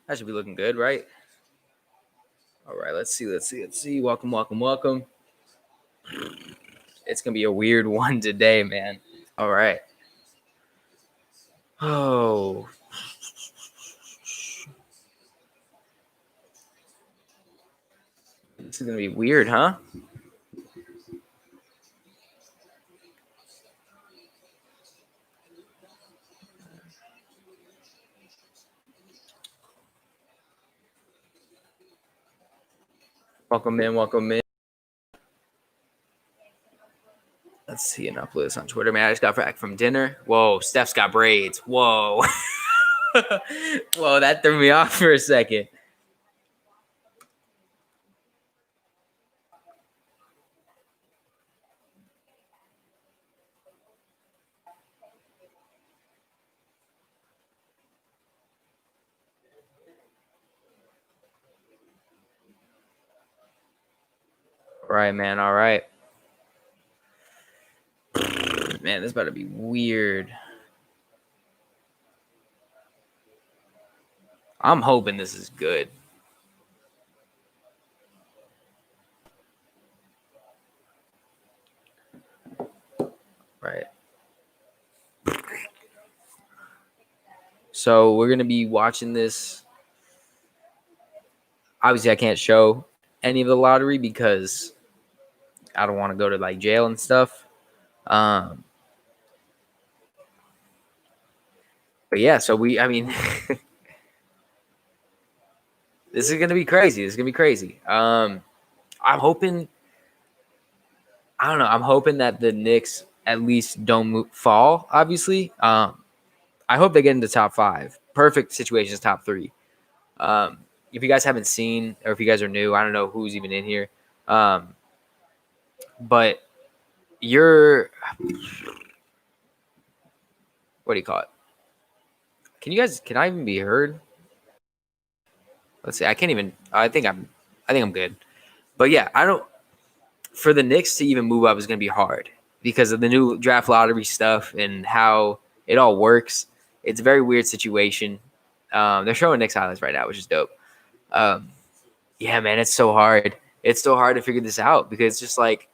That should be looking good, right? All right, let's see. Welcome. It's gonna be a weird one today, man. All right. Oh, this is gonna be weird, huh? Welcome in. Let's see and upload this on Twitter, man. I just got back from dinner. Whoa, Steph's got braids. Whoa. Whoa, that threw me off for a second. All right, man. All right. Man, this about to be weird. I'm hoping this is good. Right. So we're gonna be watching this. Obviously, I can't show any of the lottery because I don't want to go to like jail and stuff. But yeah, so I mean, this is gonna be crazy. I'm hoping. I don't know. I'm hoping that the Knicks at least don't fall. Obviously, I hope they get into top 5. Perfect situations, top 3. If you guys haven't seen, or if you guys are new, I don't know who's even in here. But you're, what do you call it? Can I even be heard? Let's see. I can't even. I think I'm good. But yeah, I don't. For the Knicks to even move up is going to be hard because of the new draft lottery stuff and how it all works. It's a very weird situation. They're showing Knicks highlights right now, which is dope. Yeah, man, it's so hard. It's so hard to figure this out because it's just like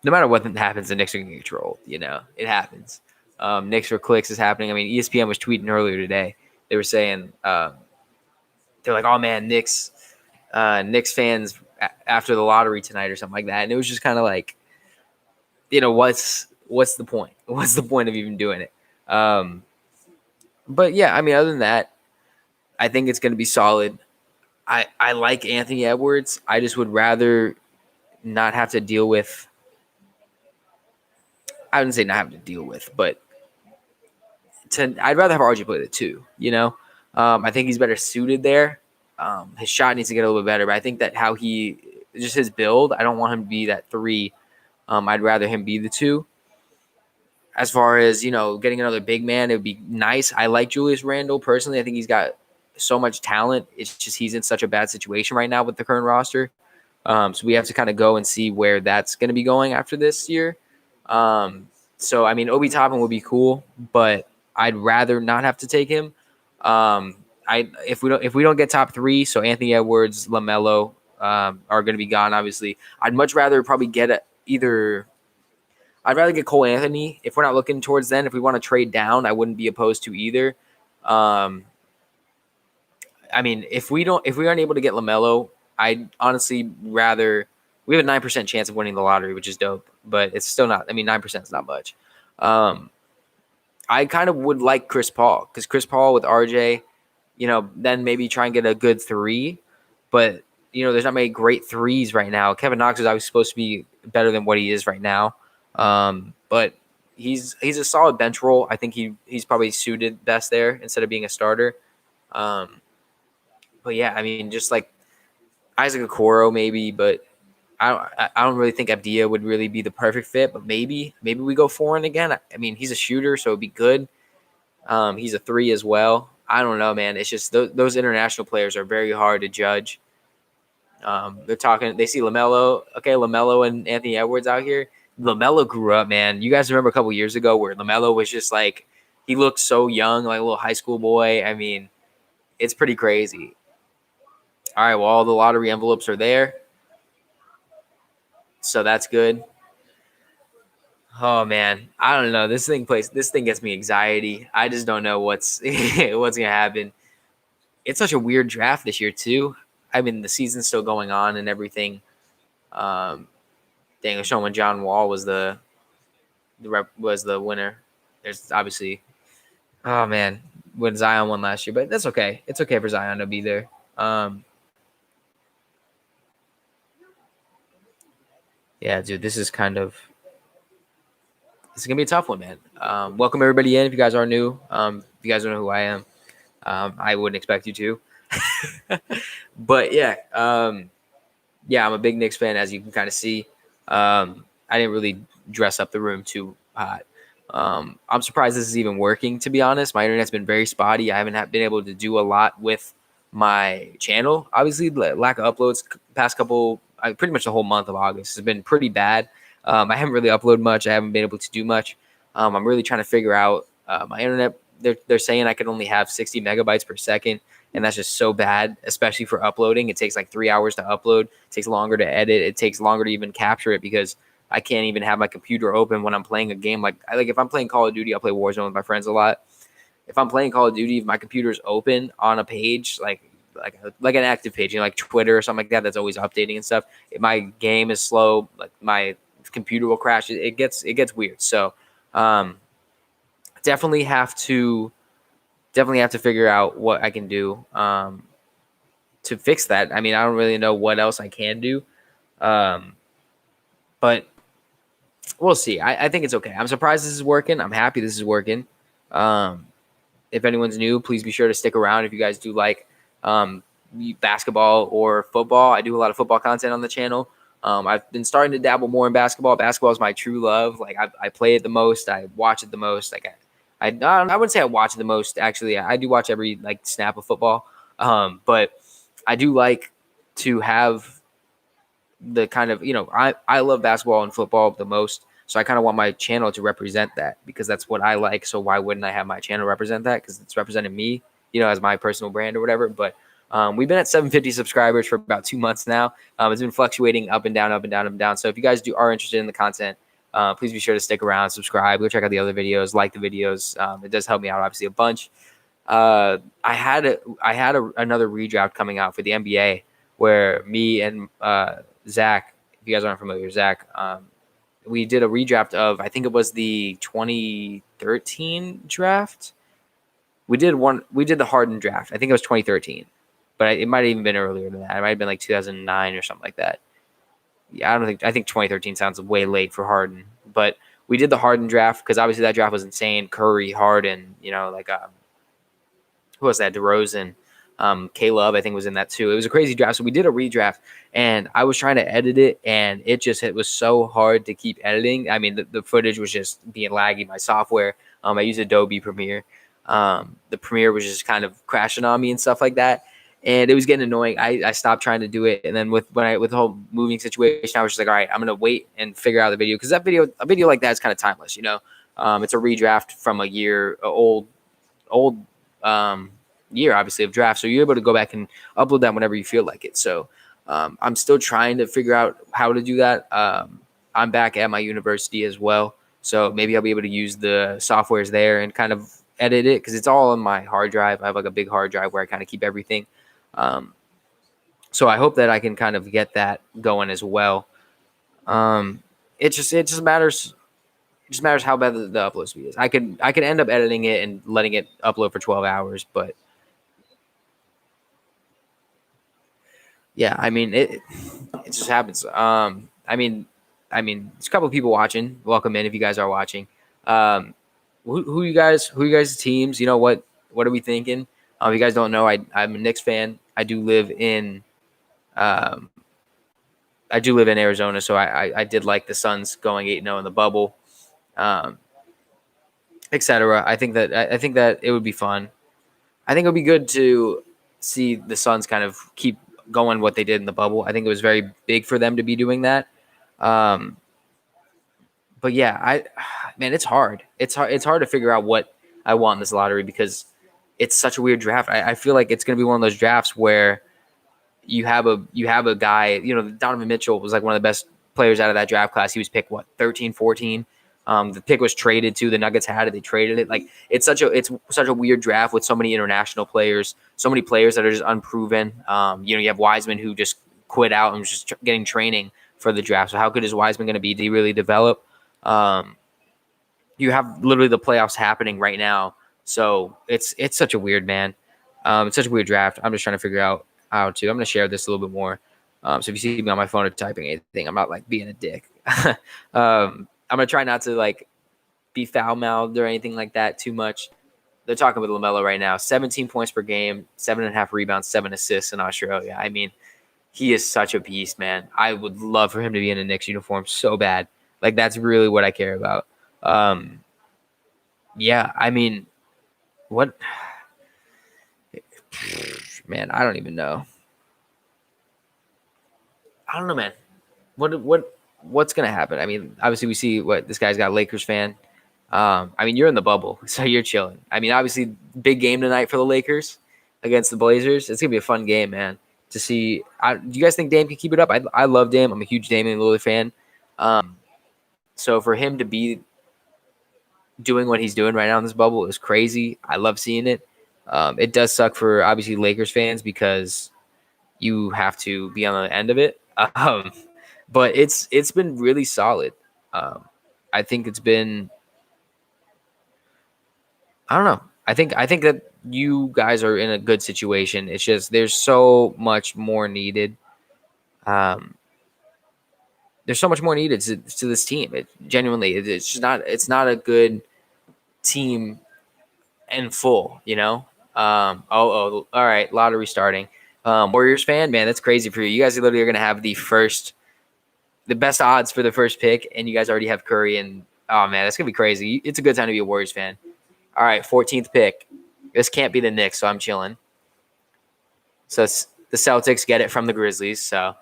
no matter what happens, the Knicks are going to get trolled. You know, it happens. Knicks for clicks is happening. I mean, ESPN was tweeting earlier today. They were saying they're like, "Oh man, Knicks fans after the lottery tonight or something like that," and it was just kind of like, you know, what's the point? What's the point of even doing it? But yeah, I mean, other than that, I think it's going to be solid. I like Anthony Edwards. I just would rather not have to deal with. I wouldn't say not have to deal with, but I'd rather have RJ play the 2. You know, I think he's better suited there. His shot needs to get a little bit better, but I think that how he just his build, I don't want him to be that 3. I'd rather him be the 2. As far as, you know, getting another big man, it would be nice. I like Julius Randle personally. I think he's got so much talent. It's just he's in such a bad situation right now with the current roster. So we have to kind of go and see where that's going to be going after this year. So I mean, Obi Toppin would be cool, but I'd rather not have to take him. If we don't get top 3, so Anthony Edwards, LaMelo are going to be gone. Obviously, I'd much rather probably get either. I'd rather get Cole Anthony if we're not looking towards then. If we want to trade down, I wouldn't be opposed to either. I mean, if we aren't able to get LaMelo, I'd honestly rather. We have a 9% chance of winning the lottery, which is dope, but it's still not. I mean, 9% is not much. I kind of would like Chris Paul because Chris Paul with RJ, you know, then maybe try and get a good 3, but you know, there's not many great 3s right now. Kevin Knox is obviously supposed to be better than what he is right now. But he's a solid bench role. I think he's probably suited best there instead of being a starter. But yeah, I mean, just like Isaac Okoro maybe, but I don't really think Abdia would really be the perfect fit. But maybe we go Foreign again. I mean, he's a shooter, so it'd be good. He's a 3 as well. I don't know, man. It's just those international players are very hard to judge. They see LaMelo. Okay, LaMelo and Anthony Edwards out here. LaMelo grew up, man. You guys remember a couple years ago where LaMelo was just like He looks so young, like a little high school boy. I mean, it's pretty crazy. All right, well, all the lottery envelopes are there, so that's good. Oh man, I don't know. This thing gets me anxiety. I just don't know what's what's gonna happen. It's such a weird draft this year too. I mean, the season's still going on and everything. Um, dang, it was showing when John Wall was the winner. There's obviously, oh man, when Zion won last year, but that's okay. It's okay for Zion to be there. Yeah, dude, this is gonna be a tough one, man. Welcome everybody in. If you guys are new, if you guys don't know who I am, I wouldn't expect you to. But yeah, I'm a big Knicks fan, as you can kind of see. I didn't really dress up the room too hot. I'm surprised this is even working, to be honest. My internet's been very spotty. I haven't been able to do a lot with my channel. Obviously, lack of uploads past couple, pretty much the whole month of August has been pretty bad. I haven't really uploaded much. I haven't been able to do much. I'm really trying to figure out my internet. They're saying I can only have 60 megabytes per second, and that's just so bad, especially for uploading. It takes like 3 hours to upload. It takes longer to edit. It takes longer to even capture it because I can't even have my computer open when I'm playing a game. Like if I'm playing Call of Duty, I'll play Warzone with my friends a lot. If I'm playing Call of Duty, if my computer's open on a page, like an active page, like Twitter or something like that, that's always updating and stuff. If my game is slow, like my computer will crash. It gets weird. So definitely have to figure out what I can do to fix that. I mean, I don't really know what else I can do, but we'll see. I think it's okay. I'm surprised this is working. I'm happy this is working. If anyone's new, please be sure to stick around if you guys do like basketball or football. I do a lot of football content on the channel. I've been starting to dabble more in basketball. Basketball is my true love. Like I play it the most. I watch it the most. Like I wouldn't say I watch it the most. Actually, I do watch every like snap of football. But I do like to have the kind of, I love basketball and football the most. So I kind of want my channel to represent that because that's what I like. So why wouldn't I have my channel represent that? Because it's representing me, as my personal brand or whatever. But we've been at 750 subscribers for about 2 months now. It's been fluctuating up and down, up and down, up and down. So if you guys are interested in the content, please be sure to stick around, subscribe, go check out the other videos, like the videos. It does help me out obviously a bunch. I had another redraft coming out for the NBA where me and Zach, if you guys aren't familiar with Zach, we did a redraft of, I think it was the 2013 draft. We did the Harden draft. I think it was 2013, but it might have even been earlier than that. It might have been like 2009 or something like that. Yeah, I think 2013 sounds way late for Harden, but we did the Harden draft because obviously that draft was insane. Curry, Harden, who was that? DeRozan, K-Love, I think was in that too. It was a crazy draft. So we did a redraft, and I was trying to edit it, and it was so hard to keep editing. I mean, the footage was just being laggy. My software, I use Adobe Premiere. The Premiere was just kind of crashing on me and stuff like that, and it was getting annoying. I stopped trying to do it, and then with the whole moving situation, I was just like, all right, I'm gonna wait and figure out the video because a video like that is kind of timeless. It's a redraft from a year old year, obviously, of draft. So you're able to go back and upload that whenever you feel like it. So I'm still trying to figure out how to do that. I'm back at my university as well. So maybe I'll be able to use the softwares there and kind of edit it because it's all on my hard drive. I have like a big hard drive where I kind of keep everything. So I hope that I can kind of get that going as well. It just matters. It just matters how bad the upload speed is. I could end up editing it and letting it upload for 12 hours, but yeah, I mean it just happens. I mean, there's a couple of people watching. Welcome in if you guys are watching. Who you guys teams? What are we thinking? If you guys don't know, I'm a Knicks fan. I do live in Arizona, so I did like the Suns going 8-0 in the bubble, etc. I think that it would be fun. I think it would be good to see the Suns kind of keep going what they did in the bubble. I think it was very big for them to be doing that. But yeah, man, it's hard. It's hard to figure out what. I want in this lottery because it's such a weird draft. I feel like it's going to be one of those drafts where you have a guy, Donovan Mitchell was like one of the best players out of that draft class. He was picked 13, 14. The pick was traded to the Nuggets had it. They traded it. Like it's such a weird draft with so many international players, so many players that are just unproven. You have Wiseman who just quit out and was just getting training for the draft. So how good is Wiseman going to be? Did he really develop? You have literally the playoffs happening right now. So it's such a weird, man. It's such a weird draft. I'm just trying to figure out how to. I'm going to share this a little bit more. So if you see me on my phone or typing anything, I'm not like being a dick. I'm going to try not to like be foul mouthed or anything like that too much. They're talking with LaMelo right now. 17 points per game, 7.5 rebounds, 7 assists in Australia. I mean, he is such a beast, man. I would love for him to be in a Knicks uniform so bad. Like that's really what I care about. Yeah, I mean, what? Man, I don't even know. I don't know, man. What's gonna happen? I mean, obviously we see what this guy's got. Lakers fan. I mean, you're in the bubble, so you're chilling. I mean, obviously, big game tonight for the Lakers against the Blazers. It's gonna be a fun game, man. To see, do you guys think Dame can keep it up? I love Dame. I'm a huge Damian Lillard fan. So for him to be doing what he's doing right now in this bubble is crazy. I love seeing it. It does suck for obviously Lakers fans because you have to be on the end of it. But it's been really solid. I think it's been. I don't know. I think that you guys are in a good situation. It's just there's so much more needed. There's so much more needed to this team. It's just not. It's not a good team in full. All right. Lottery starting. Warriors fan, man, that's crazy for you. You guys literally are gonna have the best odds for the first pick, and you guys already have Curry. And oh man, that's gonna be crazy. It's a good time to be a Warriors fan. All right, 14th pick. This can't be the Knicks, so I'm chilling. So the Celtics get it from the Grizzlies. So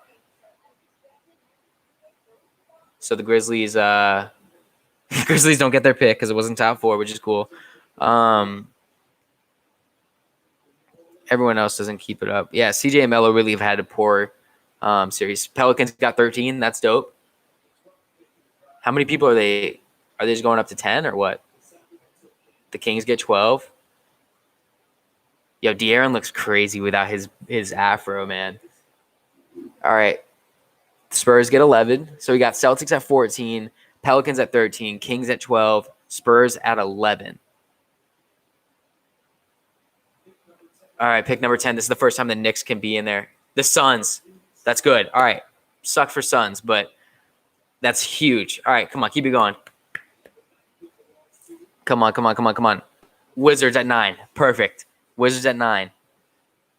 the Grizzlies Grizzlies don't get their pick because it wasn't top 4, which is cool. Everyone else doesn't keep it up. Yeah, CJ and Melo really have had a poor series. Pelicans got 13. That's dope. How many people are they? Are they just going up to 10 or what? The Kings get 12. Yo, De'Aaron looks crazy without his afro, man. All right. Spurs get 11. So we got Celtics at 14, Pelicans at 13, Kings at 12, Spurs at 11. All right, pick number 10. This is the first time the Knicks can be in there. The Suns. That's good. All right. Suck for Suns, but that's huge. All right, come on. Keep it going. Come on. Wizards at 9. Perfect. Wizards at 9.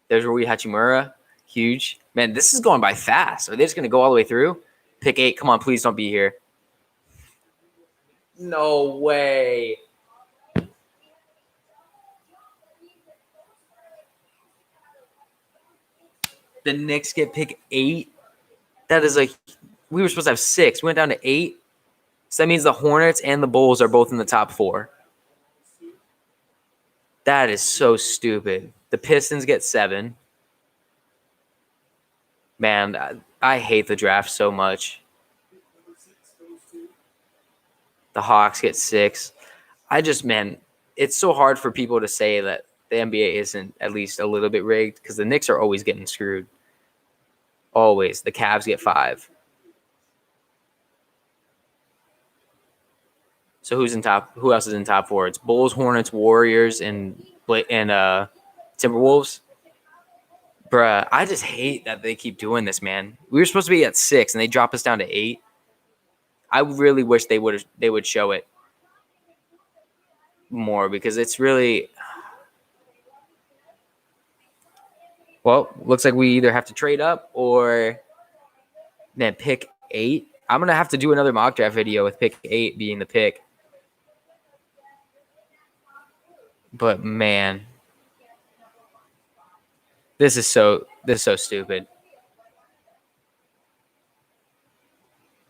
There's Rui Hachimura. Huge. Man, this is going by fast. Are they just going to go all the way through? Pick 8. Come on, please don't be here. No way. The Knicks get pick 8. That is like, we were supposed to have 6. We went down to 8. So that means the Hornets and the Bulls are both in the top 4. That is so stupid. The Pistons get 7. Man, I hate the draft so much. The Hawks get 6. It's so hard for people to say that the NBA isn't at least a little bit rigged because the Knicks are always getting screwed. Always. The Cavs get 5. So who's in top? Who else is in top 4? It's Bulls, Hornets, Warriors, and Timberwolves. Bruh, I just hate that they keep doing this, man. We were supposed to be at 6, and they drop us down to 8. I really wish they would show it more because it's really. Well, looks like we either have to trade up or then pick 8. I'm gonna have to do another mock draft video with pick 8 being the pick. But man, this is so stupid.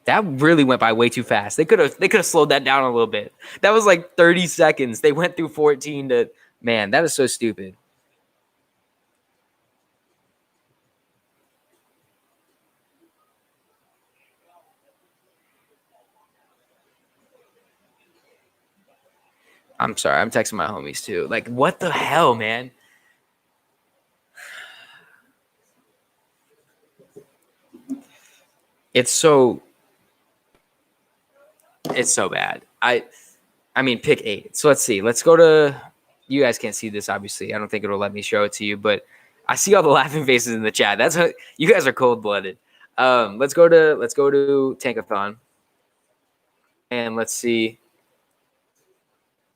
That really went by way too fast. They could have slowed that down a little bit. That was like 30 seconds. They went through 14 to man, that is so stupid. I'm sorry. I'm texting my homies too. Like, what the hell, man? It's so bad. I mean, pick 8. So let's see. Let's go to. You guys can't see this, obviously. I don't think it'll let me show it to you, but I see all the laughing faces in the chat. That's what you guys are cold blooded. Let's go to Tankathon, and let's see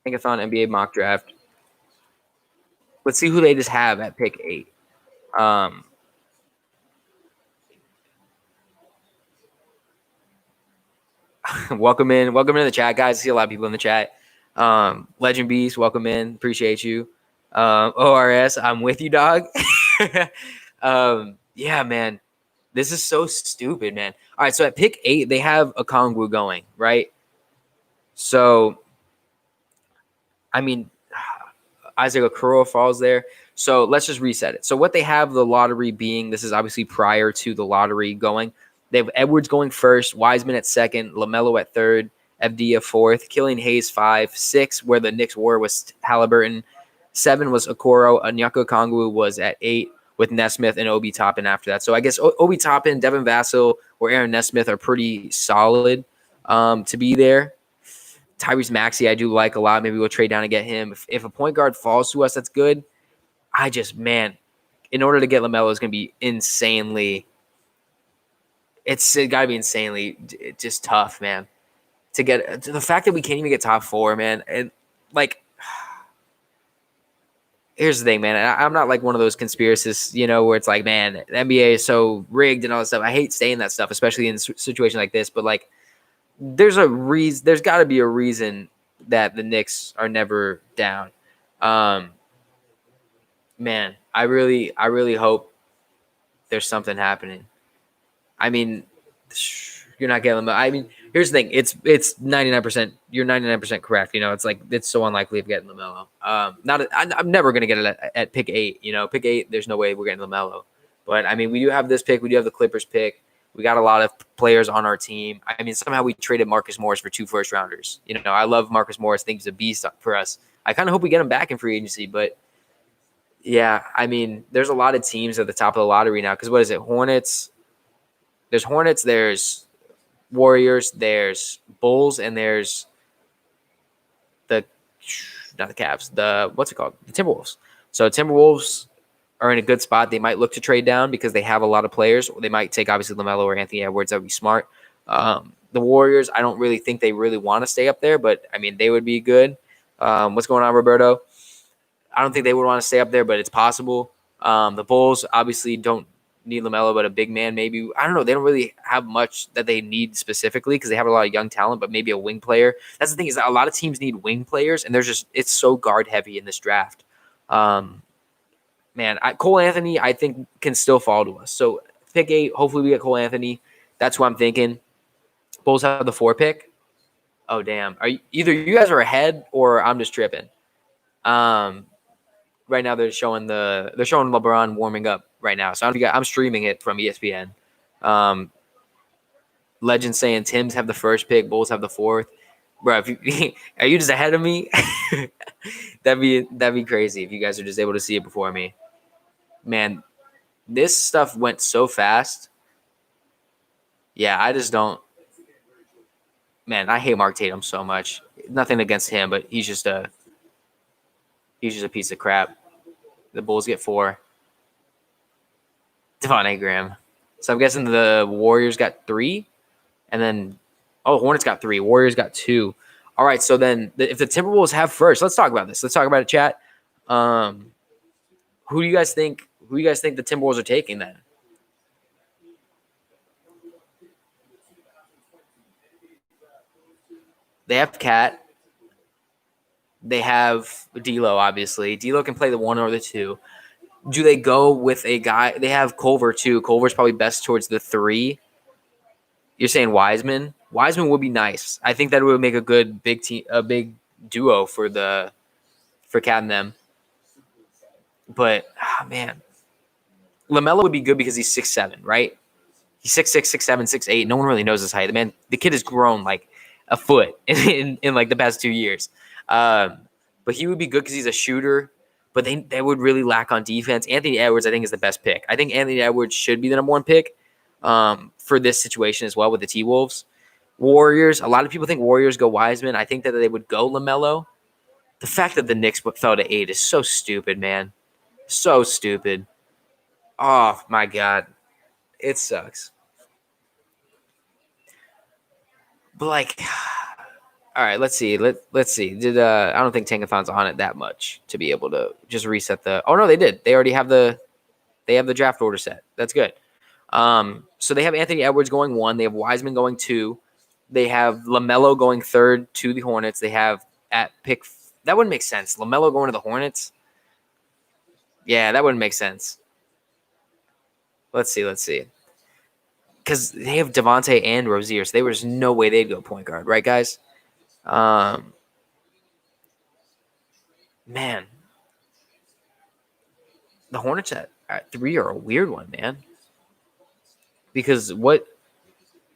Tankathon NBA mock draft. Let's see who they just have at pick 8. Welcome in the chat, guys. I see a lot of people in the chat. Legend Beast, welcome in. Appreciate you. ORS, I'm with you, dog. Yeah, man. This is so stupid, man. All right, so at pick 8, they have a Kongwu going, right? So, I mean, Isaac Okoro falls there. So let's just reset it. So what they have the lottery being, this is obviously prior to the lottery going. They have Edwards going first, Wiseman at second, LaMelo at third, Avdia fourth, Killian Hayes 5, 6, where the Knicks were was Halliburton. 7 was Okoro. Onyeka Kongwu was at 8 with Nesmith and Obi Toppin after that. So I guess Obi Toppin, Devin Vassell, or Aaron Nesmith are pretty solid to be there. Tyrese Maxey, I do like a lot. Maybe we'll trade down and get him. If a point guard falls to us, that's good. Man, in order to get LaMelo is going to be insanely. It got to be insanely just tough, man. To get the fact that we can't even get top 4, man. And like, here's the thing, man. I'm not like one of those conspiracists, where it's like, man, the NBA is so rigged and all that stuff. I hate saying that stuff, especially in a situation like this. But like, there's a reason. There's got to be a reason that the Knicks are never down. Man, I really hope there's something happening. I mean, you're not getting them. I mean, here's the thing. It's 99%. You're 99% correct. It's like it's so unlikely of getting LaMelo. I'm never gonna get it at pick 8. Pick 8. There's no way we're getting LaMelo. But I mean, we do have this pick. We do have the Clippers pick. We got a lot of players on our team. I mean, somehow we traded Marcus Morris for 2 first-rounders. I love Marcus Morris. I think he's a beast for us. I kind of hope we get him back in free agency. But, yeah, I mean, there's a lot of teams at the top of the lottery now. Because what is it? Hornets. There's Hornets. There's Warriors. There's Bulls. And there's not the Cavs. What's it called? The Timberwolves. So Timberwolves are in a good spot. They might look to trade down because they have a lot of players. They might take, obviously, LaMelo or Anthony Edwards. That would be smart. The Warriors, I don't really think they really want to stay up there, but, I mean, they would be good. What's going on, Roberto? I don't think they would want to stay up there, but it's possible. The Bulls, obviously, don't need LaMelo, but a big man maybe. I don't know. They don't really have much that they need specifically because they have a lot of young talent, but maybe a wing player. That's the thing is that a lot of teams need wing players, and it's so guard-heavy in this draft. Man, Cole Anthony, I think, can still fall to us. So pick 8, hopefully we get Cole Anthony. That's what I'm thinking. Bulls have the 4 pick. Oh, damn. Either you guys are ahead or I'm just tripping. Right now they're showing LeBron warming up right now. So I'm streaming it from ESPN. Legend saying Timbs have the 1st pick, Bulls have the 4th. Bro, are you just ahead of me? that'd be crazy if you guys are just able to see it before me. Man, this stuff went so fast. Yeah, I just don't. Man, I hate Mark Tatum so much. Nothing against him, but he's just a piece of crap. The Bulls get 4. Devontae Graham. So I'm guessing the Warriors got 3, and then Hornets got 3. Warriors got 2. All right, so then if the Timberwolves have first, let's talk about this. Let's talk about it, chat. Who do you guys think? Who do you guys think the Timberwolves are taking then? They have Cat. They have D'Lo, obviously. D'Lo can play the 1 or the 2. Do they go with a guy? They have Culver, too. Culver's probably best towards the 3. You're saying Wiseman? Wiseman would be nice. I think that it would make a good big team, a big duo for Cat and them. But man, LaMelo would be good because he's 6'7", right? He's 6'6", 6'7", 6'8". No one really knows his height. The kid has grown like a foot in like the past 2 years. But he would be good because he's a shooter. But they would really lack on defense. Anthony Edwards, I think, is the best pick. I think Anthony Edwards should be the number one pick for this situation as well with the T-Wolves. Warriors, a lot of people think Warriors go Wiseman. I think that they would go LaMelo. The fact that the Knicks fell to 8 is so stupid, man. So stupid. Oh, my God. It sucks. But, like, all right, let's see. Let's see. I don't think Tankathon's on it that much to be able to just reset the. Oh no, they did. They already have the draft order set. That's good. So they have Anthony Edwards going 1. They have Wiseman going 2. They have LaMelo going 3rd to the Hornets. They have at pick. That wouldn't make sense. LaMelo going to the Hornets. Yeah, that wouldn't make sense. Let's see. Because they have Devontae and Rozier, so there was no way they'd go point guard, right, guys? Man, the Hornets at 3 are a weird one, man. Because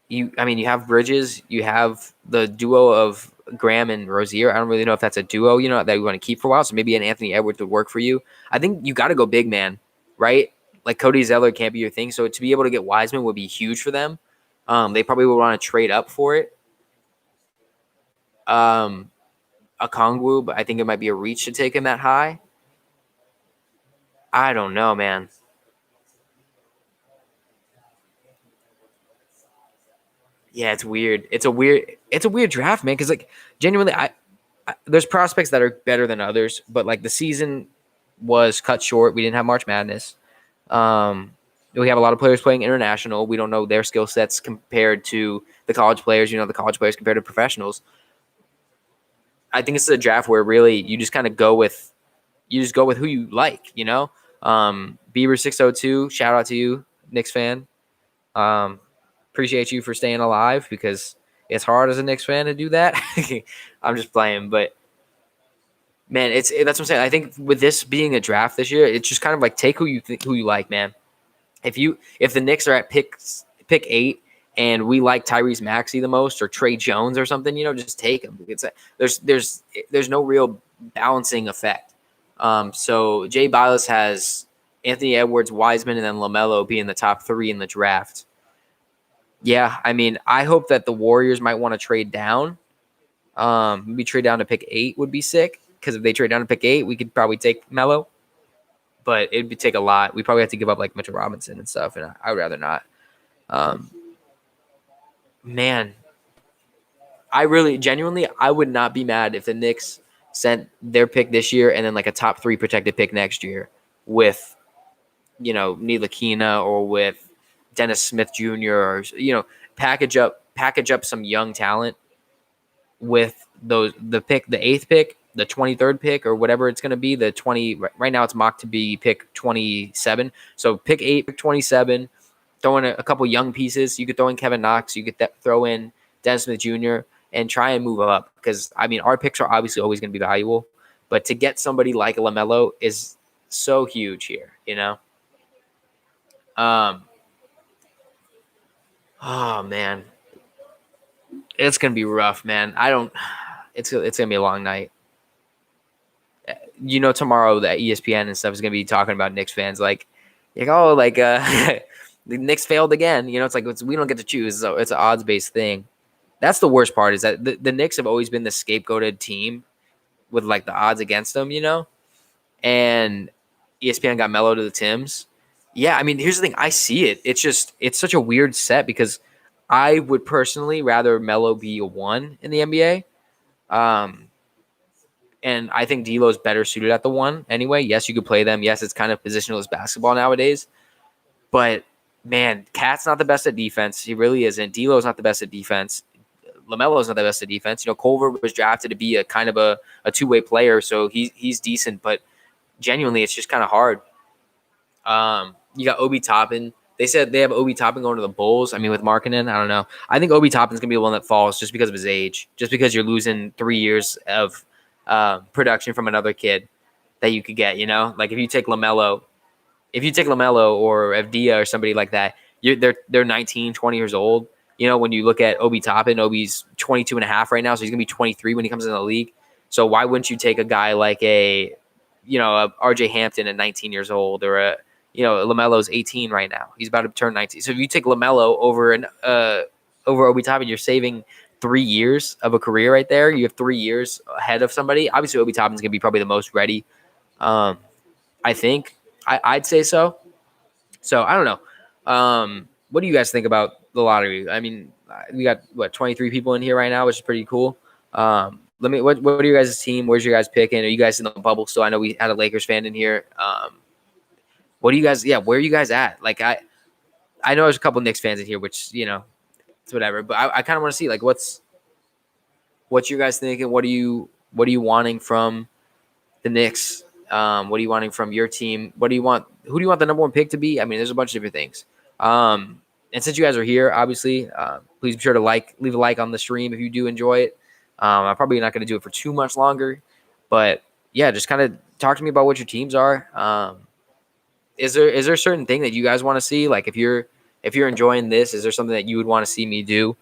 you have Bridges, you have the duo of Graham and Rozier. I don't really know if that's a duo, that we want to keep for a while. So maybe an Anthony Edwards would work for you. I think you got to go big man, right? Like Cody Zeller can't be your thing. So to be able to get Wiseman would be huge for them. They probably would want to trade up for it. A Kongwu, but I think it might be a reach to take him that high. I don't know, man. Yeah, it's weird. It's a weird draft, man. Because like genuinely, there's prospects that are better than others, but like the season was cut short. We didn't have March Madness. We have a lot of players playing international. We don't know their skill sets compared to the college players. The college players compared to professionals. I think it's a draft where really you just kind of go with who you like. Bieber 602. Shout out to you, Knicks fan. Appreciate you for staying alive because it's hard as a Knicks fan to do that. I'm just playing, but man, that's what I'm saying. I think with this being a draft this year, it's just kind of like take who you like, man. If the Knicks are at pick 8 and we like Tyrese Maxey the most or Trey Jones or something, just take him. There's no real balancing effect. So Jay Bilas has Anthony Edwards, Wiseman, and then LaMelo being the top 3 in the draft. Yeah, I hope that the Warriors might want to trade down. Maybe trade down to pick 8 would be sick because if they trade down to pick 8, we could probably take Melo. But it would take a lot. We probably have to give up like Mitchell Robinson and stuff, and I would rather not. Man, I really genuinely I would not be mad if the Knicks sent their pick this year and then like a top 3 protected pick next year with Ntilikina or with Dennis Smith Jr. or package up some young talent with the 8th pick, the 23rd pick, or whatever it's going to be. The 20 right now it's mocked to be pick 27. So pick 8, pick 27. Throw in a couple young pieces. You could throw in Kevin Knox. You could throw in Dennis Smith Jr. and try and move up because our picks are obviously always going to be valuable, but to get somebody like a LaMelo is so huge here. Oh man, it's gonna be rough, man. It's gonna be a long night. Tomorrow that ESPN and stuff is gonna be talking about Knicks fans the Knicks failed again. It's like we don't get to choose. So it's an odds based thing. That's the worst part is that the Knicks have always been the scapegoated team with like the odds against them. And ESPN got Melo to the Tims. Yeah, here's the thing. I see it. It's such a weird set because I would personally rather Melo be a 1 in the NBA. And I think D'Lo's better suited at the 1 anyway. Yes, you could play them. Yes, it's kind of positionless basketball nowadays. But, man, Cat's not the best at defense. He really isn't. D'Lo's not the best at defense. LaMelo's not the best at defense. Culver was drafted to be a kind of a two-way player, so he's decent. But genuinely, it's just kind of hard. You got Obi Toppin, They said they have Obi Toppin going to the Bulls. I mean, with Markkanen, I don't know. I think Obi Toppin's gonna be the one that falls just because of his age, just because you're losing 3 years of production from another kid that you could get. You know, like if you take Lamelo or Evdia or somebody like that, they're 19, 20 years old. You know, when you look at Obi Toppin, Obi's 22 and a half right now, so he's going to be 23 when he comes in the league. So why wouldn't you take a guy like a RJ Hampton at 19 years old, or LaMelo's 18 right now. He's about to turn 19. So if you take LaMelo over Obi Toppin, you're saving 3 years of a career right there. You have 3 years ahead of somebody. Obviously, Obi Toppin's going to be probably the most ready. I think I'd say so. So I don't know. What do you guys think about the lottery? I mean, we got 23 people in here right now, which is pretty cool. What are your guys' team? Where's your guys picking? Are you guys in the bubble still? I know we had a Lakers fan in here. What do you guys? Yeah, where are you guys at? Like I know there's a couple Knicks fans in here, which it's whatever. But I kind of want to see like what's your guys thinking? What are you wanting from the Knicks? What are you wanting from your team? What do you want? Who do you want the number one pick to be? I mean, there's a bunch of different things. And since you guys are here, obviously, please be sure to leave a like on the stream if you do enjoy it. I'm probably not going to do it for too much longer, but yeah, just kind of talk to me about what your teams are. Is there a certain thing that you guys want to see? Like if you're enjoying this, is there something that you would want to see me do?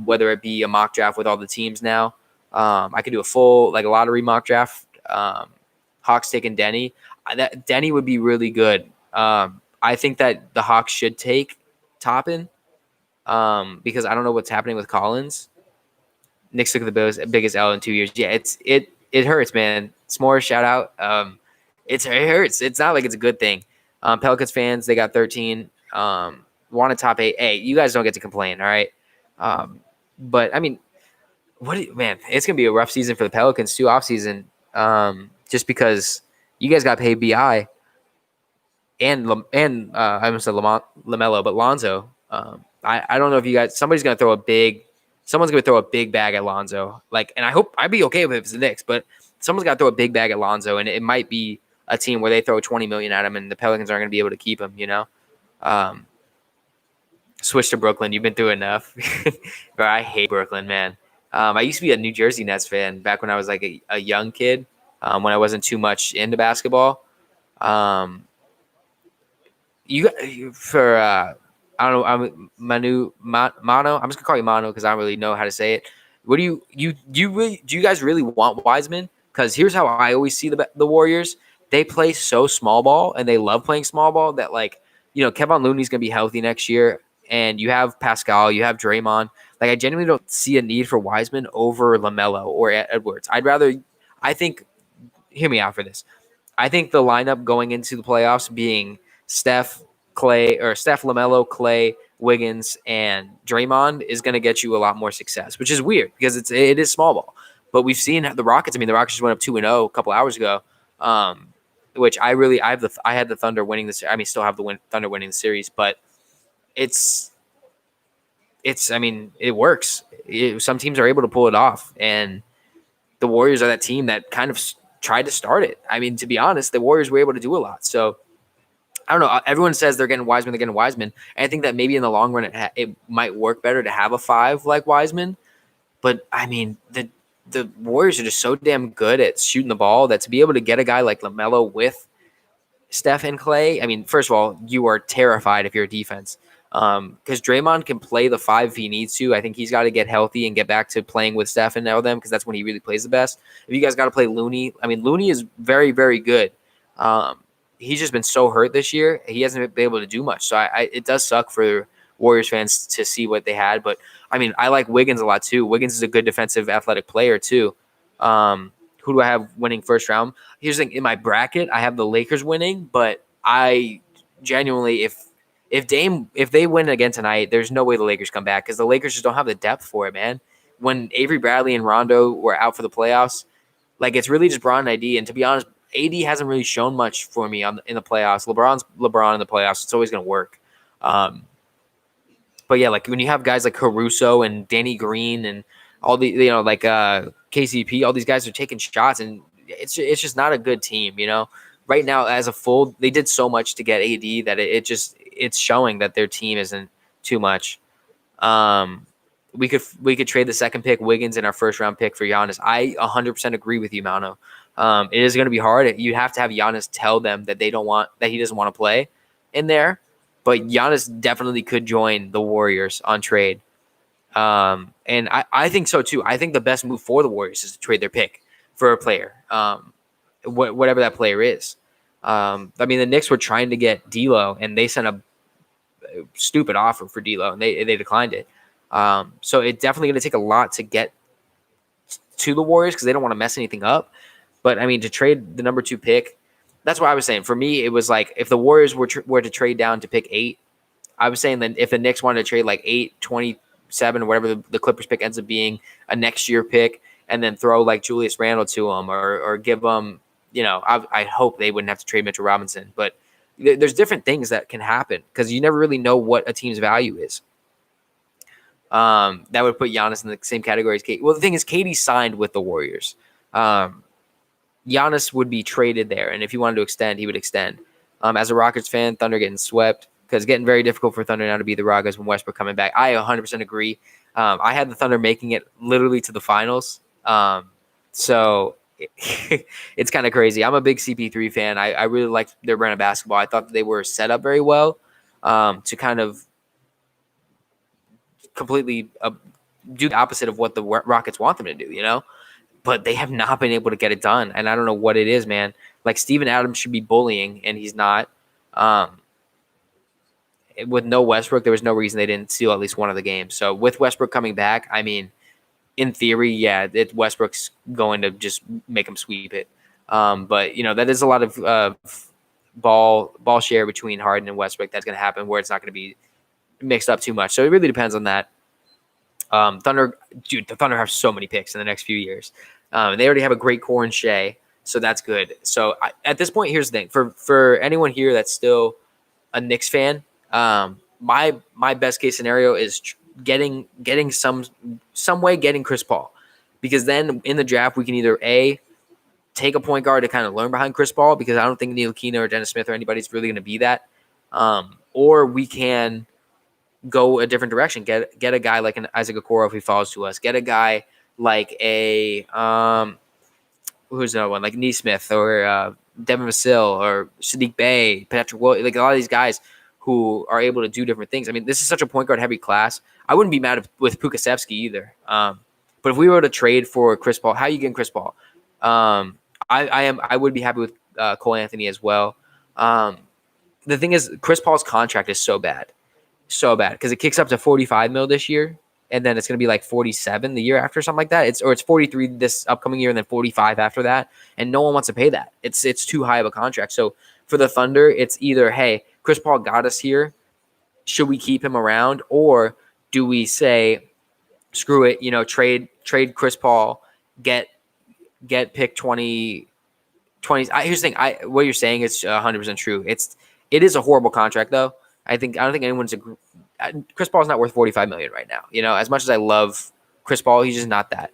Whether it be a mock draft with all the teams now, I could do a full like a lottery mock draft. Hawks taking Denny. That Denny would be really good. I think that the Hawks should take Toppin because I don't know what's happening with Collins. Knicks took the biggest L in 2 years. Yeah, it hurts, man. S'more, shout out. It hurts. It's not like it's a good thing. Pelicans fans, they got 13. Wanted top 8. Hey, you guys don't get to complain, all right? But I mean, man, it's gonna be a rough season for the Pelicans too, off season. Just because you guys got paid Bi and I almost said Lamelo, but Lonzo. I don't know if you guys. Someone's gonna throw a big bag at Lonzo. Like, and I hope I'd be okay with it if it's the Knicks, but someone's got to throw a big bag at Lonzo, and it might be a team where they throw 20 million at him, and the Pelicans aren't going to be able to keep him. Switch to Brooklyn. You've been through enough. Bro, I hate Brooklyn, man. I used to be a New Jersey Nets fan back when I was like a young kid, when I wasn't too much into basketball. I don't know. I'm Mano. I'm just gonna call you Mano because I don't really know how to say it. What do you guys really want Wiseman? Because here's how I always see the Warriors. They play so small ball and they love playing small ball that Kevon Looney's gonna be healthy next year, and you have Pascal, you have Draymond. Like I genuinely don't see a need for Wiseman over LaMelo or Edwards. Hear me out for this. I think the lineup going into the playoffs being Steph, LaMelo, Clay, Wiggins, and Draymond is going to get you a lot more success, which is weird because it is small ball. But we've seen the Rockets. I mean, the Rockets just went up 2-0 a couple hours ago, which I had the Thunder winning this. I mean, still have the Thunder winning the series, but I mean, it works. Some teams are able to pull it off, and the Warriors are that team that kind of tried to start it. I mean, to be honest, the Warriors were able to do a lot. So I don't know. Everyone says they're getting Wiseman. And I think that maybe in the long run, it might work better to have a 5 like Wiseman. But I mean, the Warriors are just so damn good at shooting the ball that to be able to get a guy like LaMelo with Steph and Clay, I mean, first of all, you are terrified if you're a defense. Because Draymond can play the 5 if he needs to. I think he's got to get healthy and get back to playing with Steph and all them because that's when he really plays the best. If you guys got to play Looney, I mean, Looney is very, very good. He's just been so hurt this year. He hasn't been able to do much. So it does suck for Warriors fans to see what they had. But, I mean, I like Wiggins a lot too. Wiggins is a good defensive athletic player too. Who do I have winning first round? Here's the thing. In my bracket, I have the Lakers winning. But I genuinely, if they win again tonight, there's no way the Lakers come back because the Lakers just don't have the depth for it, man. When Avery Bradley and Rondo were out for the playoffs, like it's really just Bron and AD. And to be honest, AD hasn't really shown much for me in the playoffs. LeBron's LeBron in the playoffs. It's always going to work. But yeah, like when you have guys like Caruso and Danny Green and all the KCP, all these guys are taking shots, and it's just not a good team. Right now, as a full, they did so much to get AD that it's showing that their team isn't too much. We could trade the second pick, Wiggins, and our first round pick for Giannis. I 100% agree with you, Mano. It is going to be hard. You have to have Giannis tell them that he doesn't want to play in there. But Giannis definitely could join the Warriors on trade. And I think so too. I think the best move for the Warriors is to trade their pick for a player, whatever that player is. I mean, the Knicks were trying to get D'Lo, and they sent a stupid offer for D'Lo, and they declined it. So it's definitely going to take a lot to get to the Warriors because they don't want to mess anything up. But I mean, to trade the number 2 pick, that's what I was saying. For me, it was like if the Warriors were to trade down to pick 8, I was saying that if the Knicks wanted to trade like 8, 27, or whatever the Clippers pick ends up being, a next year pick, and then throw like Julius Randle to them or give them, I hope they wouldn't have to trade Mitchell Robinson. But there's different things that can happen because you never really know what a team's value is. That would put Giannis in the same category as KD. Well, the thing is, KD signed with the Warriors. Giannis would be traded there, and if he wanted to extend, he would extend. As a Rockets fan, Thunder getting swept because it's getting very difficult for Thunder now to be the Rockets when Westbrook coming back. I 100% agree. I had the Thunder making it literally to the finals. So it's kind of crazy. I'm a big CP3 fan. I really liked their brand of basketball. I thought that they were set up very well to kind of completely do the opposite of what the Rockets want them to do, But they have not been able to get it done, and I don't know what it is, man. Like Steven Adams should be bullying, and he's not. With no Westbrook, there was no reason they didn't steal at least one of the games. So with Westbrook coming back, I mean, in theory, yeah, Westbrook's going to just make him sweep it. But that is a lot of ball share between Harden and Westbrook that's going to happen where it's not going to be mixed up too much. So it really depends on that. The Thunder have so many picks in the next few years. They already have a great core in Shea, so that's good. So at this point, here's the thing. For anyone here that's still a Knicks fan, my best case scenario is getting some way getting Chris Paul, because then in the draft we can either take a point guard to kind of learn behind Chris Paul, because I don't think Ntilikina or Dennis Smith or anybody's really going to be that, or we can go a different direction, get a guy like an Isaac Okoro if he falls to us, get a guy like a who's another one, like Nesmith or Devin Vasil or Sadiq Bey, Patrick Williams, like a lot of these guys who are able to do different things. I mean, this is such a point guard heavy class. I wouldn't be mad with Pukasevsky either. But if we were to trade for Chris Paul, how are you getting Chris Paul? I would be happy with Cole Anthony as well. The thing is, Chris Paul's contract is so bad because it kicks up to $45 million this year, and then it's going to be like 47 the year after, something like that. It's 43 this upcoming year, and then 45 after that, and no one wants to pay that. It's too high of a contract. So for the Thunder, it's either, hey, Chris Paul got us here, should we keep him around, or do we say, screw it, trade Chris Paul, get pick 20. Here's the thing, what you're saying is 100% true. It is a horrible contract though. I don't think anyone's Chris Paul's not worth $45 million right now. As much as I love Chris Paul, he's just not that.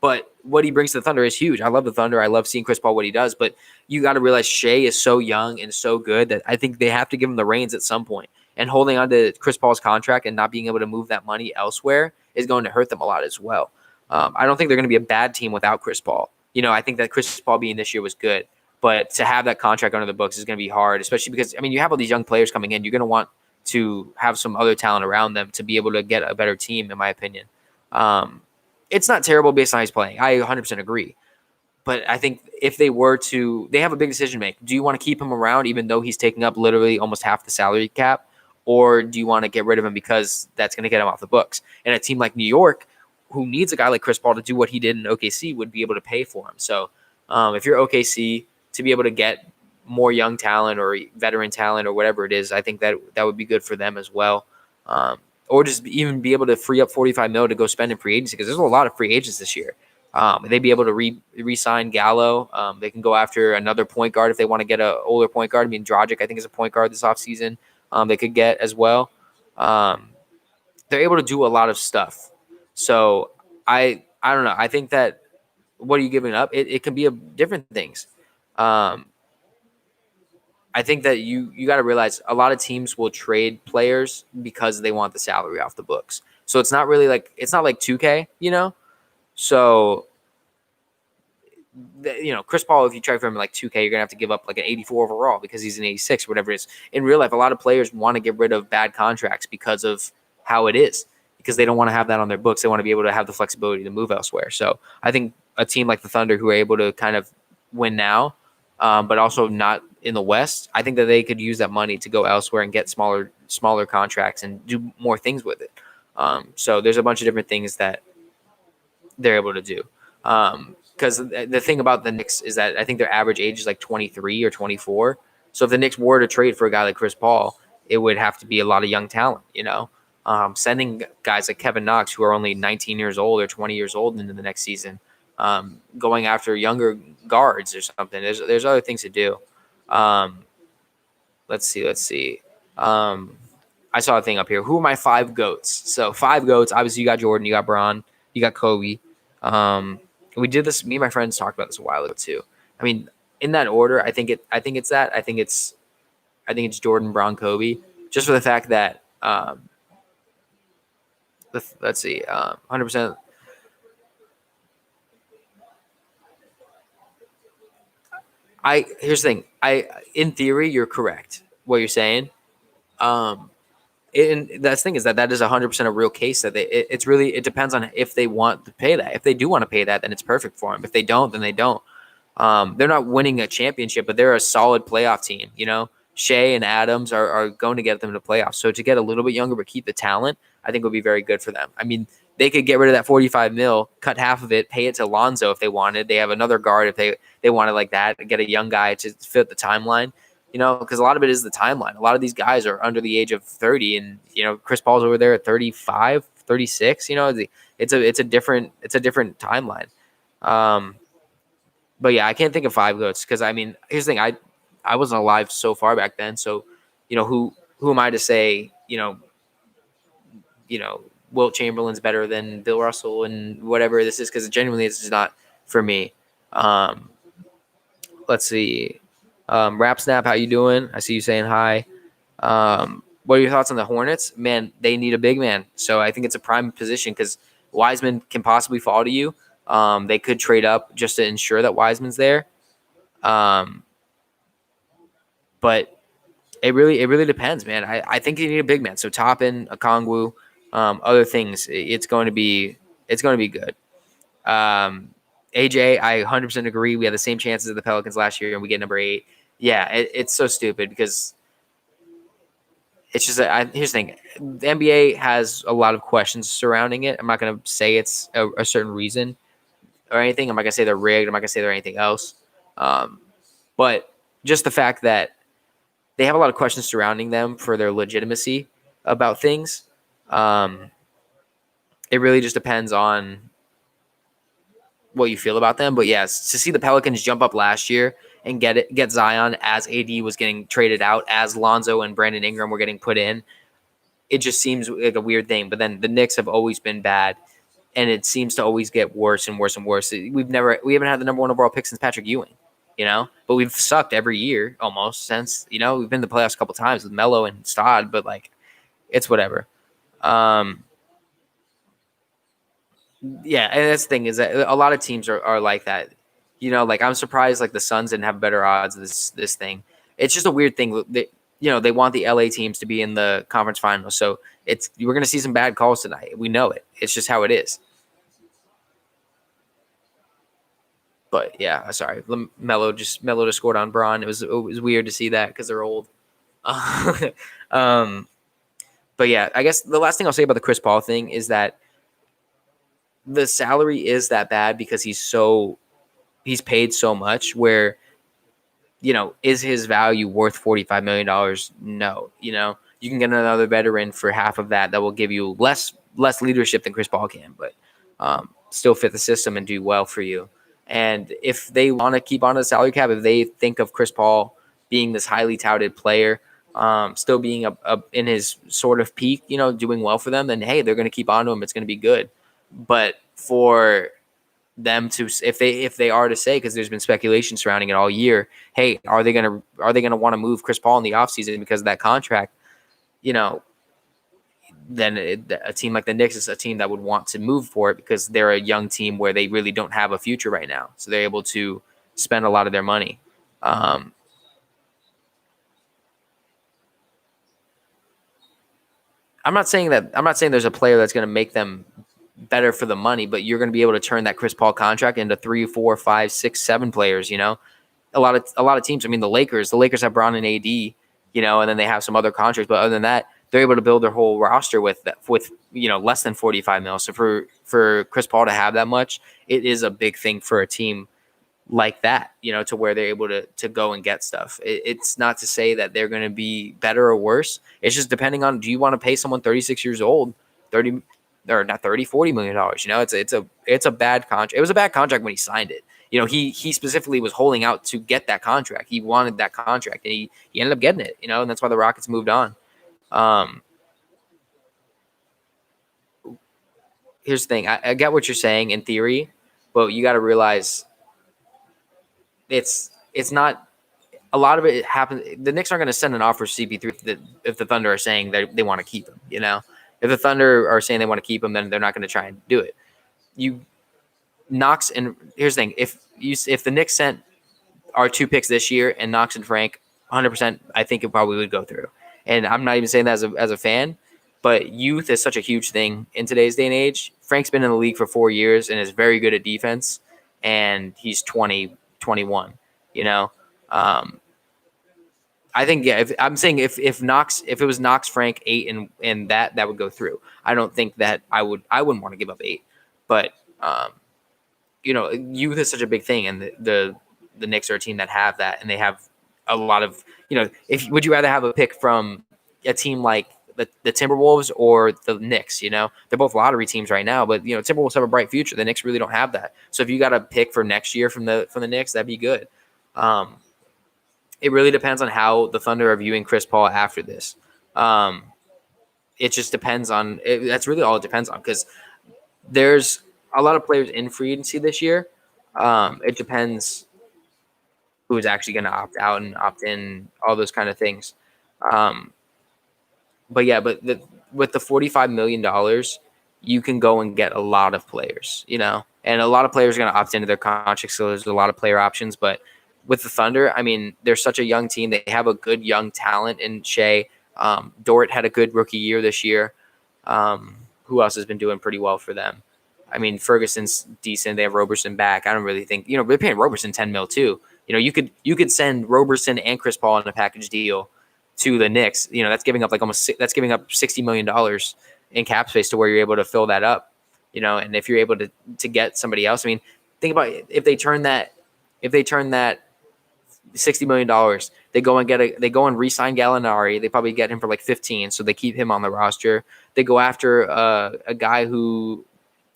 But what he brings to the Thunder is huge. I love the Thunder. I love seeing Chris Paul, what he does. But you got to realize Shea is so young and so good that I think they have to give him the reins at some point. And holding on to Chris Paul's contract and not being able to move that money elsewhere is going to hurt them a lot as well. I don't think they're going to be a bad team without Chris Paul. I think that Chris Paul being this year was good. But to have that contract under the books is going to be hard, especially because, you have all these young players coming in. You're going to want to have some other talent around them to be able to get a better team, in my opinion. It's not terrible based on how he's playing. I 100% agree. But I think if they have a big decision to make. Do you want to keep him around even though he's taking up literally almost half the salary cap? Or do you want to get rid of him because that's going to get him off the books? And a team like New York, who needs a guy like Chris Paul to do what he did in OKC, would be able to pay for him. So if you're OKC, to be able to get more young talent or veteran talent or whatever it is, I think that would be good for them as well. Or just even be able to free up $45 million to go spend in free agency, because there's a lot of free agents this year. They'd be able to re-sign Gallo. They can go after another point guard if they want to get an older point guard. Dragic, I think, is a point guard this offseason. They could get as well. They're able to do a lot of stuff. So I don't know. I think that what are you giving up? It can be different things. I think that you got to realize a lot of teams will trade players because they want the salary off the books. So it's not really like it's not like 2K, you know. So Chris Paul, if you trade for him like 2K, you're gonna have to give up like an 84 overall because he's an 86 or whatever it is. In real life, a lot of players want to get rid of bad contracts because of how it is, because they don't want to have that on their books. They want to be able to have the flexibility to move elsewhere. So I think a team like the Thunder, who are able to kind of win now, but also not in the West, I think that they could use that money to go elsewhere and get smaller contracts and do more things with it. So there's a bunch of different things that they're able to do. Because the thing about the Knicks is that I think their average age is like 23 or 24. So if the Knicks were to trade for a guy like Chris Paul, it would have to be a lot of young talent, sending guys like Kevin Knox, who are only 19 years old or 20 years old into the next season, going after younger guards or something. There's other things to do. Let's see. I saw a thing up here. Who are my 5 GOATs? So 5 GOATs. Obviously, you got Jordan, you got Bron, you got Kobe. We did this. Me and my friends talked about this a while ago too. I mean, in that order, I think it's that. I think it's Jordan, Bron, Kobe, just for the fact that let's see, 100%. Here's the thing. In theory, you're correct. What you're saying. And that's the thing is that is 100% a real case that it depends on if they want to pay that. If they do want to pay that, then it's perfect for them. If they don't, then they don't. They're not winning a championship, but they're a solid playoff team. Shea and Adams are going to get them to playoffs. So to get a little bit younger but keep the talent, I think would be very good for them. I mean, they could get rid of that 45 mil, cut half of it, pay it to Lonzo if they wanted. They have another guard if they wanted like that, and get a young guy to fit the timeline. Because a lot of it is the timeline. A lot of these guys are under the age of 30, and Chris Paul's over there at 35, 36. It's a different timeline. But yeah, I can't think of 5 GOATs because I mean, here's the thing: I wasn't alive so far back then, so who am I to say Wilt Chamberlain's better than Bill Russell and whatever this is, because genuinely this is not for me. Let's see. Rap Snap, how you doing? I see you saying hi. What are your thoughts on the Hornets? Man, they need a big man. So I think it's a prime position because Wiseman can possibly fall to you. They could trade up just to ensure that Wiseman's there. But it really depends, man. I think you need a big man. So Toppin, Okongwu, other things. It's going to be good. AJ, I 100% agree. We had the same chances as the Pelicans last year, and we get number 8. Yeah, it's so stupid because it's just here's the thing: the NBA has a lot of questions surrounding it. I'm not going to say it's a certain reason or anything. I'm not going to say they're rigged. I'm not going to say they're anything else. But just the fact that they have a lot of questions surrounding them for their legitimacy about things. It really just depends on what you feel about them. But yes, to see the Pelicans jump up last year and get Zion as AD was getting traded out, as Lonzo and Brandon Ingram were getting put in, it just seems like a weird thing. But then the Knicks have always been bad, and it seems to always get worse and worse and worse. We haven't had the number 1 overall pick since Patrick Ewing, but we've sucked every year almost since, we've been in the playoffs a couple times with Melo and Stod, but like, it's whatever. Yeah, and that's the thing is that a lot of teams are like that. Like I'm surprised like the Suns didn't have better odds of this thing. It's just a weird thing. They want the LA teams to be in the conference finals. So we're gonna see some bad calls tonight. We know it. It's just how it is. But yeah, sorry. Melo just scored on Braun. It was weird to see that because they're old. But yeah, I guess the last thing I'll say about the Chris Paul thing is that the salary is that bad because he's paid so much where, is his value worth $45 million? No, you can get another veteran for half of that will give you less leadership than Chris Paul can, but still fit the system and do well for you. And if they want to keep on the salary cap, if they think of Chris Paul being this highly touted player, still being in his sort of peak, doing well for them, then hey, they're going to keep on to him. It's going to be good. But for them to, if they are to say, because there's been speculation surrounding it all year, hey, are they gonna want to move Chris Paul in the offseason because of that contract? You know, then a team like the Knicks is a team that would want to move for it because they're a young team where they really don't have a future right now, so they're able to spend a lot of their money. Um, I'm not saying there's a player that's going to make them better for the money, but you're going to be able to turn that Chris Paul contract into 3, 4, 5, 6, 7 players. You know, a lot of teams. I mean, the Lakers have Bron and AD. You know, and then they have some other contracts, but other than that, they're able to build their whole roster with less than 45 mil. So for Chris Paul to have that much, it is a big thing for a team like that, to where they're able to go and get stuff. It's not to say that they're going to be better or worse. It's just depending on, do you want to pay someone 36 years old, 30 or not 30, $40 million? It's a bad contract. It was a bad contract when he signed it. He specifically was holding out to get that contract. He wanted that contract, and he ended up getting it, and that's why the Rockets moved on. Here's the thing. I get what you're saying in theory, but you got to realize it's not, a lot of it happens. The Knicks aren't going to send an offer to CP3 if the Thunder are saying that they want to keep him. If the Thunder are saying they want to keep him, then they're not going to try and do it. Knox, and here's the thing: if the Knicks sent our 2 picks this year and Knox and Frank, 100%, I think it probably would go through. And I'm not even saying that as a fan, but youth is such a huge thing in today's day and age. Frank's been in the league for 4 years and is very good at defense, and he's 20, 21. I think, yeah. If it was Knox, Frank, 8, and that would go through. I don't think that I wouldn't want to give up 8, but youth is such a big thing, and the Knicks are a team that have that, and they have a lot of, would you rather have a pick from a team like the Timberwolves or the Knicks? They're both lottery teams right now, but Timberwolves have a bright future. The Knicks really don't have that. So if you got a pick for next year from the Knicks, that'd be good. It really depends on how the Thunder are viewing Chris Paul after this. It just depends on it. That's really all it depends on, because there's a lot of players in free agency this year. It depends who's actually going to opt out and opt in, all those kind of things. But with the $45 million, you can go and get a lot of players, and a lot of players are going to opt into their contracts. So there's a lot of player options. But with the Thunder, I mean, they're such a young team. They have a good young talent in Shea. Dort had a good rookie year this year. Who else has been doing pretty well for them? I mean, Ferguson's decent. They have Roberson back. I don't really think, they're paying Roberson $10 million too. You could send Roberson and Chris Paul in a package deal to the Knicks. That's giving up $60 million in cap space, to where you're able to fill that up. And if you're able to get somebody else, I mean, think about it. If they turn that $60 million, they go and re-sign Gallinari. They probably get him for like 15, so they keep him on the roster. They go after a guy who,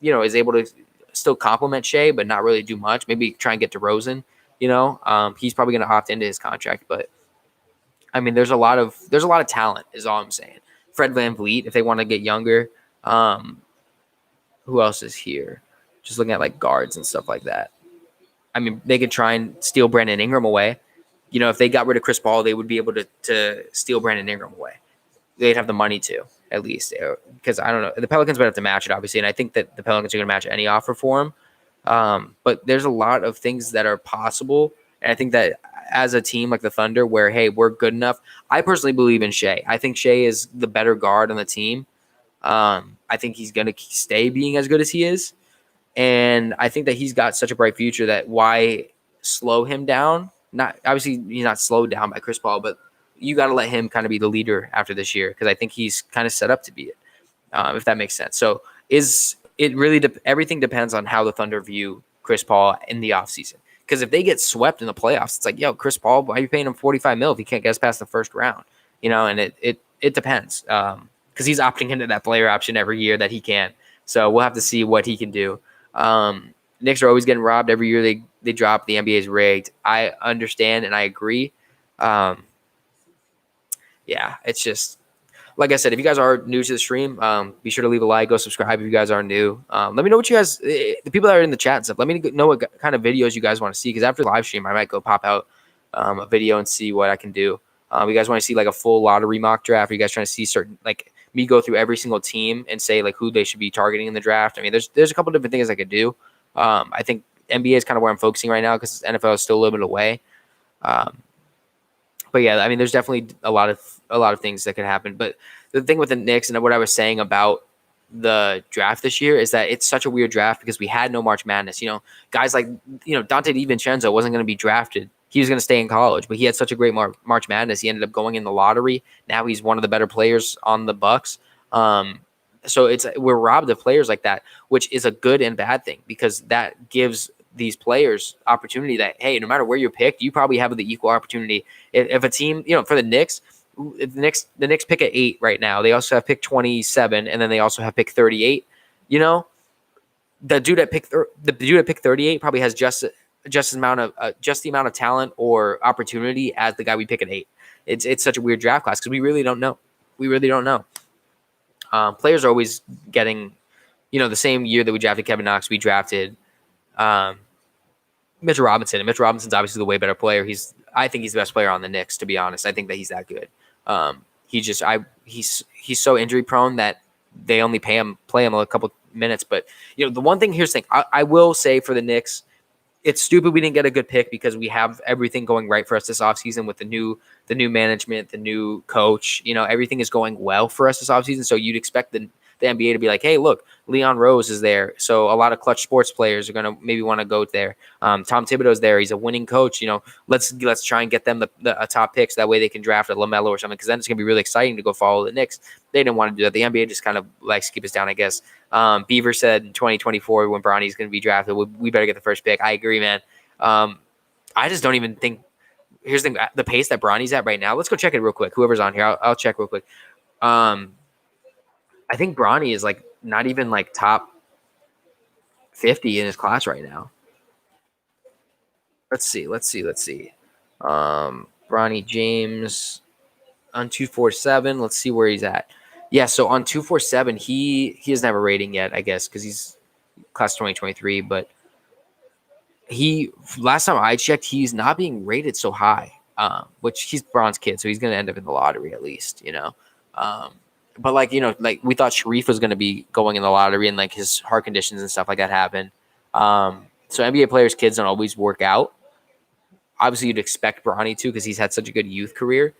is able to still complement Shea, but not really do much. Maybe try and get DeRozan. He's probably going to opt into his contract, but I mean, there's a lot of talent, is all I'm saying. Fred VanVleet, if they want to get younger. Who else is here? Just looking at like guards and stuff like that. I mean, they could try and steal Brandon Ingram away. If they got rid of Chris Paul, they would be able to steal Brandon Ingram away. They'd have the money to, at least, because I don't know. The Pelicans would have to match it, obviously, and I think that the Pelicans are going to match any offer for him. But there's a lot of things that are possible, and I think that as a team like the Thunder, where, hey, we're good enough. I personally believe in Shea. I think Shea is the better guard on the team. I think he's going to stay being as good as he is. And I think that he's got such a bright future that why slow him down? Not obviously, he's not slowed down by Chris Paul, but you got to let him kind of be the leader after this year, because I think he's kind of set up to be it, if that makes sense. So everything depends on how the Thunder view Chris Paul in the offseason. Because if they get swept in the playoffs, it's like, yo, Chris Paul, why are you paying him $45 million if he can't get us past the first round? And it depends, because he's opting into that player option every year that he can. So we'll have to see what he can do. Knicks are always getting robbed every year. They drop. The NBA is rigged. I understand and I agree. Yeah, it's just like I said, if you guys are new to the stream, be sure to leave a like, go subscribe if you guys are new. Let me know what you guys, the people that are in the chat and stuff, let me know what kind of videos you guys want to see, because after the live stream, I might go pop out a video and see what I can do. You guys want to see like a full lottery mock draft? Are you guys trying to see certain, like me go through every single team and say like who they should be targeting in the draft? I mean, there's a couple different things I could do. I think NBA is kind of where I'm focusing right now because NFL is still a little bit away. But yeah, I mean, there's definitely a lot of things that could happen. But the thing with the Knicks and what I was saying about the draft this year is that it's such a weird draft because we had no March Madness. You know, guys like Dante DiVincenzo wasn't going to be drafted. He was going to stay in college, but he had such a great March Madness. He ended up going in the lottery. Now he's one of the better players on the Bucks. So we're robbed of players like that, which is a good and bad thing because that gives these players opportunity that, hey, no matter where you're picked, you probably have the equal opportunity. If a team, for the Knicks, the Knicks pick at 8 right now. They also have pick 27, and then they also have pick 38. The dude at pick 38 probably has just the amount of talent or opportunity as the guy we pick at 8. It's such a weird draft class because we really don't know. Players are always getting, the same year that we drafted Kevin Knox, we drafted Mitchell Robinson, and Mitchell Robinson's obviously the way better player. I think he's the best player on the Knicks, to be honest. I think that he's that good. He's so injury prone that they only play him a couple minutes. But the one thing, here's the thing, I will say for the Knicks, it's stupid we didn't get a good pick because we have everything going right for us this offseason with the new management, the new coach. Everything is going well for us this offseason. So you'd expect the NBA to be like, hey, look, Leon Rose is there. So a lot of clutch sports players are going to maybe want to go there. Tom Thibodeau's there. He's a winning coach. Let's try and get them a top pick so that way they can draft a LaMelo or something, because then it's going to be really exciting to go follow the Knicks. They didn't want to do that. The NBA just kind of likes to keep us down, I guess. Beaver said in 2024 when Bronny's going to be drafted, we better get the first pick. I agree, man. I just don't even think – here's the thing, the pace that Bronny's at right now. Let's go check it real quick. Whoever's on here, I'll check real quick. I think Bronny is like not even like top 50 in his class right now. Let's see. Bronny James on 247. Let's see where he's at. Yeah, so on 247, he doesn't have a rating yet, I guess, because he's class 2023. But last time I checked, he's not being rated so high. Which he's Bron's kid, so he's gonna end up in the lottery at least, But like we thought Sharif was going to be going in the lottery, and like his heart conditions and stuff like that happened. So NBA players' kids don't always work out. Obviously, you'd expect Bronny to because he's had such a good youth career.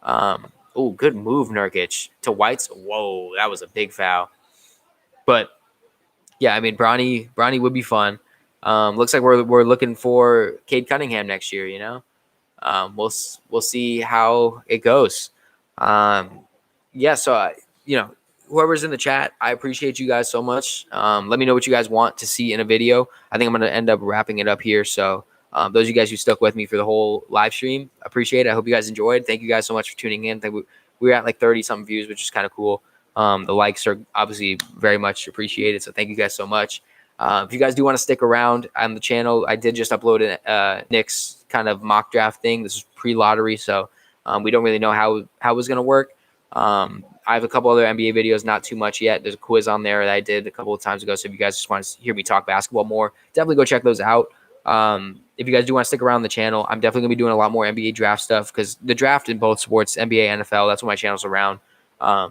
Good move, Nurkic to White's. Whoa, that was a big foul. But yeah, I mean Bronny would be fun. Looks like we're looking for Cade Cunningham next year. We'll see how it goes. Yeah, so whoever's in the chat, I appreciate you guys so much. Let me know what you guys want to see in a video. I think I'm going to end up wrapping it up here. So those of you guys who stuck with me for the whole live stream, appreciate it. I hope you guys enjoyed. Thank you guys so much for tuning in. I think we're at like 30-something views, which is kind of cool. The likes are obviously very much appreciated. So thank you guys so much. If you guys do want to stick around on the channel, I did just upload a Knicks kind of mock draft thing. This is pre-lottery, so we don't really know how it was going to work. I have a couple other NBA videos, not too much yet. There's a quiz on there that I did a couple of times ago. So if you guys just want to hear me talk basketball more, definitely go check those out. If you guys do want to stick around the channel, I'm definitely going to be doing a lot more NBA draft stuff because the draft in both sports, NBA, NFL, that's what my channel's around. I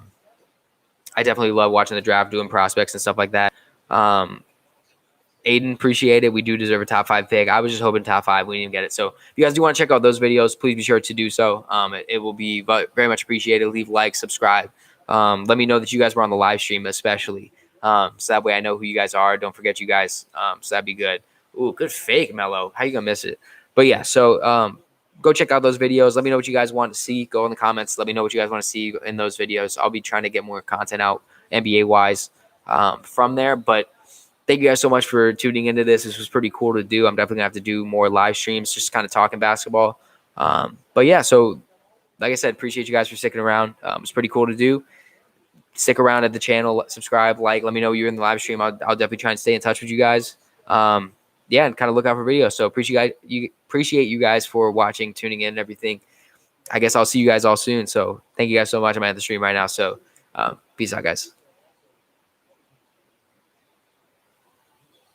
definitely love watching the draft, doing prospects and stuff like that. Aiden, appreciate it. We do deserve a top 5 pick. I was just hoping top 5. We didn't get it. So if you guys do want to check out those videos, please be sure to do so. It will be very much appreciated. Leave likes, subscribe. Let me know that you guys were on the live stream, especially. So that way I know who you guys are. Don't forget you guys. So that'd be good. Ooh, good fake, Mello. How you going to miss it? But yeah, so go check out those videos. Let me know what you guys want to see. Go in the comments. Let me know what you guys want to see in those videos. I'll be trying to get more content out NBA-wise from there. But thank you guys so much for tuning into this. This was pretty cool to do. I'm definitely going to have to do more live streams, just kind of talking basketball. But yeah, so like I said, appreciate you guys for sticking around. It's pretty cool to do. Stick around at the channel, subscribe, like, let me know you're in the live stream. I'll definitely try and stay in touch with you guys. Yeah, and kind of look out for videos. So appreciate you guys for watching, tuning in, and everything. I guess I'll see you guys all soon. So thank you guys so much. I'm at the stream right now. So peace out, guys.